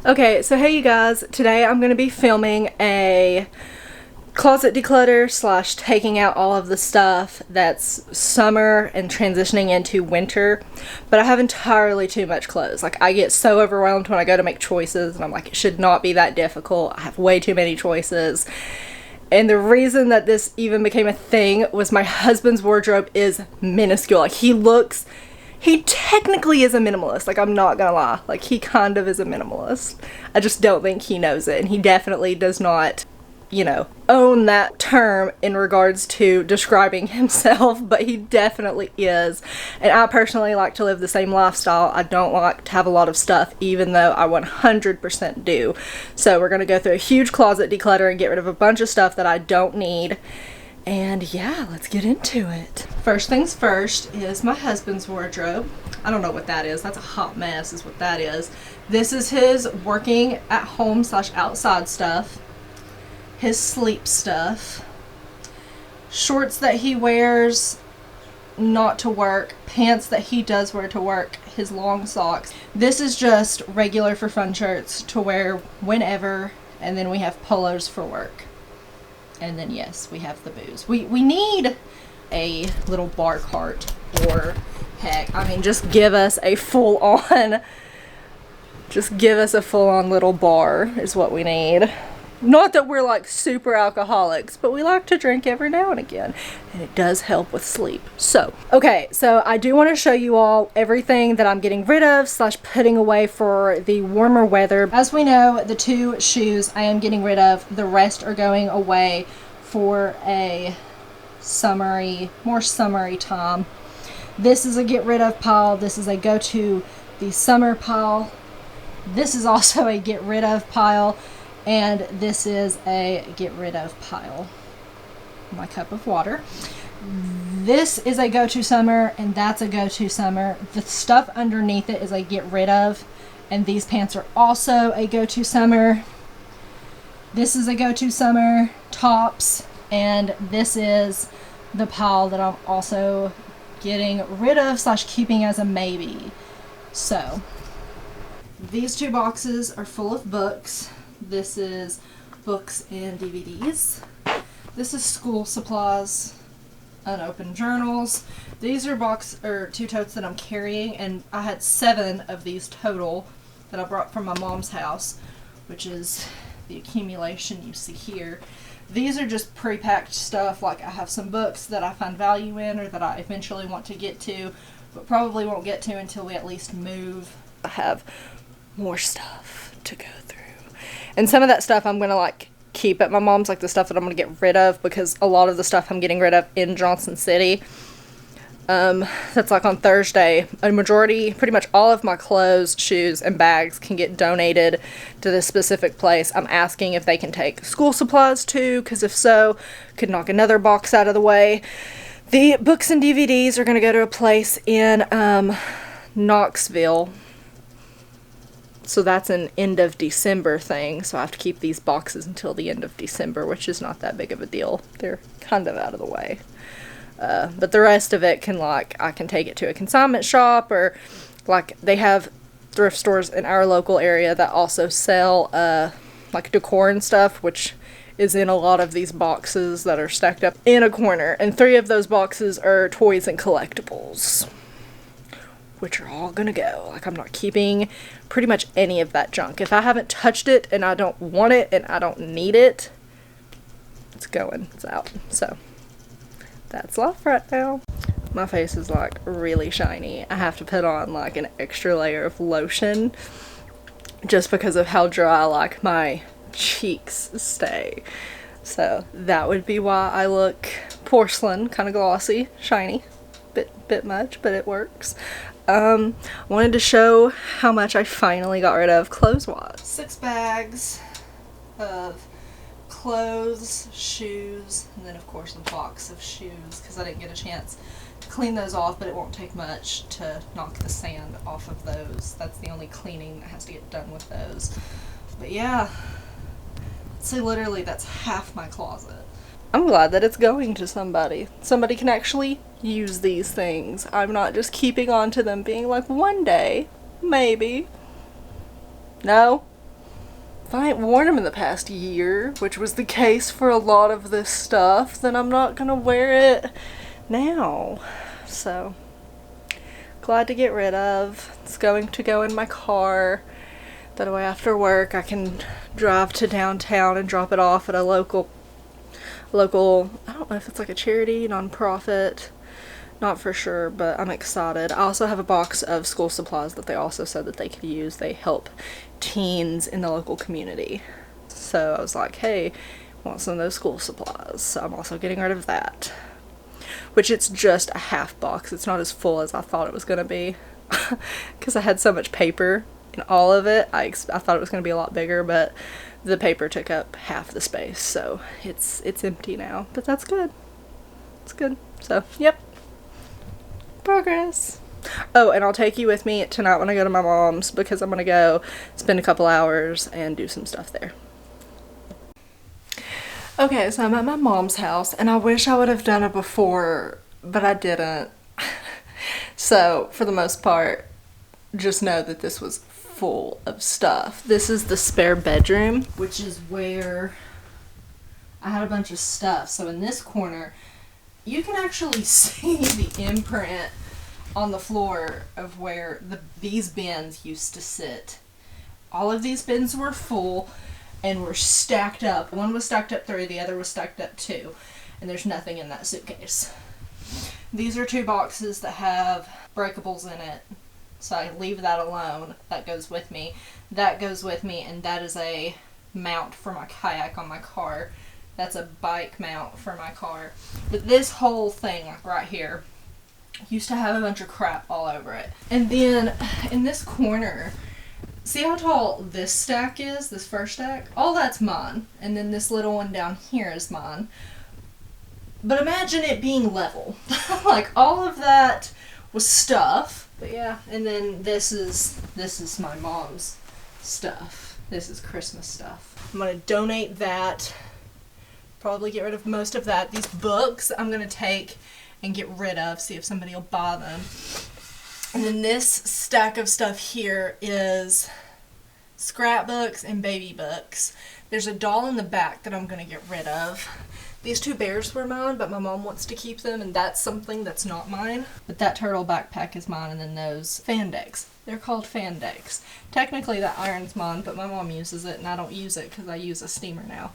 Okay, so hey you guys, today I'm going to be filming a closet declutter slash taking out all of the stuff that's summer and transitioning into winter, but I have entirely too much clothes. Like, I get so overwhelmed when I go to make choices and I'm like, it should not be that difficult. I have way too many choices. And the reason that this even became a thing was my husband's wardrobe is minuscule. Like, he technically is a minimalist. Like, I'm not gonna lie. Like, he kind of is a minimalist. I just don't think he knows it. And he definitely does not, own that term in regards to describing himself. But he definitely is. And I personally like to live the same lifestyle. I don't like to have a lot of stuff, even though I 100% do. So we're gonna go through a huge closet declutter and get rid of a bunch of stuff that I don't need. And yeah, let's get into it. First things first is my husband's wardrobe. I don't know what that is. That's a hot mess is what that is. This is his working at home slash outside stuff. His sleep stuff. Shorts that he wears not to work. Pants that he does wear to work. His long socks. This is just regular for fun shirts to wear whenever. And then we have polos for work. And then, yes, we have the booze. We need a little bar cart, or heck, I mean, just give us a full-on little bar is what we need. Not that we're like super alcoholics, but we like to drink every now and again, and it does help with sleep. So, okay, so I do want to show you all everything that I'm getting rid of slash putting away for the warmer weather. As we know, the 2 shoes I am getting rid of. The rest are going away for a more summery time. This is a get rid of pile. This is a go to the summer pile. This is also a get rid of pile. And this is a get rid of pile. My cup of water. This is a go-to summer, and that's a go-to summer. The stuff underneath it is a get rid of, and these pants are also a go-to summer. This is a go-to summer. Tops, and this is the pile that I'm also getting rid of slash keeping as a maybe. So, these 2 boxes are full of books. This is books and DVDs. This is school supplies, unopened journals. These are 2 totes that I'm carrying, and I had 7 of these total that I brought from my mom's house, which is the accumulation you see here. These are just pre-packed stuff. Like, I have some books that I find value in or that I eventually want to get to, but probably won't get to until we at least move. I have more stuff to go through. And some of that stuff I'm going to keep at my mom's, like the stuff that I'm going to get rid of, because a lot of the stuff I'm getting rid of in Johnson City, that's like on Thursday. A majority, pretty much all of my clothes, shoes, and bags can get donated to this specific place. I'm asking if they can take school supplies too, because if so, could knock another box out of the way. The books and DVDs are going to go to a place in Knoxville. So that's an end of December thing, so I have to keep these boxes until the end of December, which is not that big of a deal. They're kind of out of the way. But the rest of it I can take it to a consignment shop, or they have thrift stores in our local area that also sell decor and stuff, which is in a lot of these boxes that are stacked up in a corner. And 3 of those boxes are toys and collectibles, which are all gonna go. I'm not keeping pretty much any of that junk. If I haven't touched it and I don't want it and I don't need it, it's going, it's out. So that's life right now. My face is really shiny. I have to put on an extra layer of lotion just because of how dry my cheeks stay. So that would be why I look porcelain, kind of glossy, shiny. Bit much, but it works. Wanted to show how much I finally got rid of clothes-wise. 6 bags of clothes, shoes, and then of course a box of shoes, because I didn't get a chance to clean those off, but it won't take much to knock the sand off of those. That's the only cleaning that has to get done with those. But yeah, so literally that's half my closet. I'm glad that it's going to somebody. Somebody can actually use these things. I'm not just keeping on to them being like, one day, maybe. No, if I ain't worn them in the past year, which was the case for a lot of this stuff, then I'm not gonna wear it now. So, glad to get rid of. It's going to go in my car. That way after work I can drive to downtown and drop it off at a local, I don't know if it's like a charity, non-profit, not for sure, but I'm excited. I also have a box of school supplies that they also said that they could use. They help teens in the local community. So I was like, hey, I want some of those school supplies. So I'm also getting rid of that. Which it's just a half box. It's not as full as I thought it was going to be. Because I had so much paper in all of it. I thought it was going to be a lot bigger, but the paper took up half the space. So it's empty now. But that's good. It's good. So, yep. Progress. Oh, and I'll take you with me tonight when I go to my mom's, because I'm going to go spend a couple hours and do some stuff there. Okay, so I'm at my mom's house, and I wish I would have done it before, but I didn't. So, for the most part, just know that this was full of stuff. This is the spare bedroom, which is where I had a bunch of stuff. So in this corner, you can actually see the imprint on the floor of where these bins used to sit. All of these bins were full and were stacked up. One was stacked up 3, the other was stacked up 2, and there's nothing in that suitcase. These are 2 boxes that have breakables in it, so I leave that alone. That goes with me. That goes with me, and that is a mount for my kayak on my car. That's a bike mount for my car. But this whole thing, like right here, used to have a bunch of crap all over it. And then in this corner, see how tall this stack is, this first stack? All that's mine. And then this little one down here is mine. But imagine it being level. Like all of that was stuff. But yeah, and then this is my mom's stuff. This is Christmas stuff. I'm gonna donate that. Probably get rid of most of that. These books I'm gonna take and get rid of, see if somebody will buy them. And then this stack of stuff here is scrapbooks and baby books. There's a doll in the back that I'm gonna get rid of. These 2 bears were mine, but my mom wants to keep them, and that's something that's not mine. But that turtle backpack is mine, and then those fan decks. They're called fan decks. Technically that iron's mine, but my mom uses it, and I don't use it because I use a steamer now.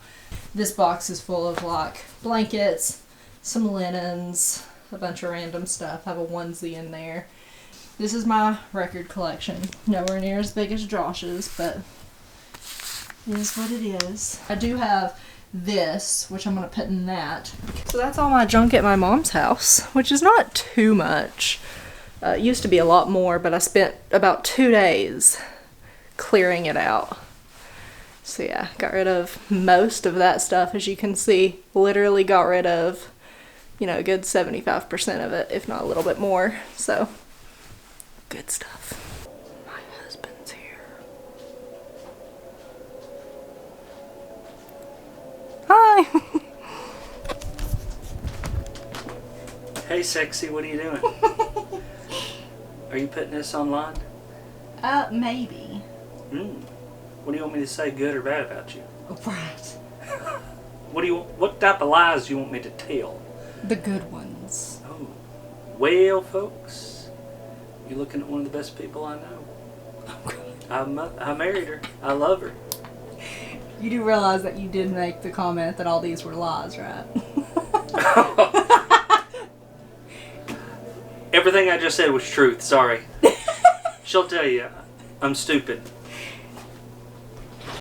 This box is full of like blankets, some linens, a bunch of random stuff. I have a onesie in there. This is my record collection. Nowhere near as big as Josh's, but it is what it is. I do have this, which I'm going to put in that. So that's all my junk at my mom's house, which is not too much. It used to be a lot more, but I spent about 2 days clearing it out. So yeah, got rid of most of that stuff, as you can see. Literally got rid of, you know, a good 75% of it, if not a little bit more. So, good stuff. My husband's here. Hi! Hey sexy, what are you doing? Are you putting this online? Maybe. What do you want me to say, good or bad about you? Right. What type of lies do you want me to tell? The good ones. Oh, well, folks, you're looking at one of the best people I know. I married her. I love her. You do realize that you did make the comment that all these were lies, right? Everything I just said was truth. Sorry. She'll tell you I'm stupid.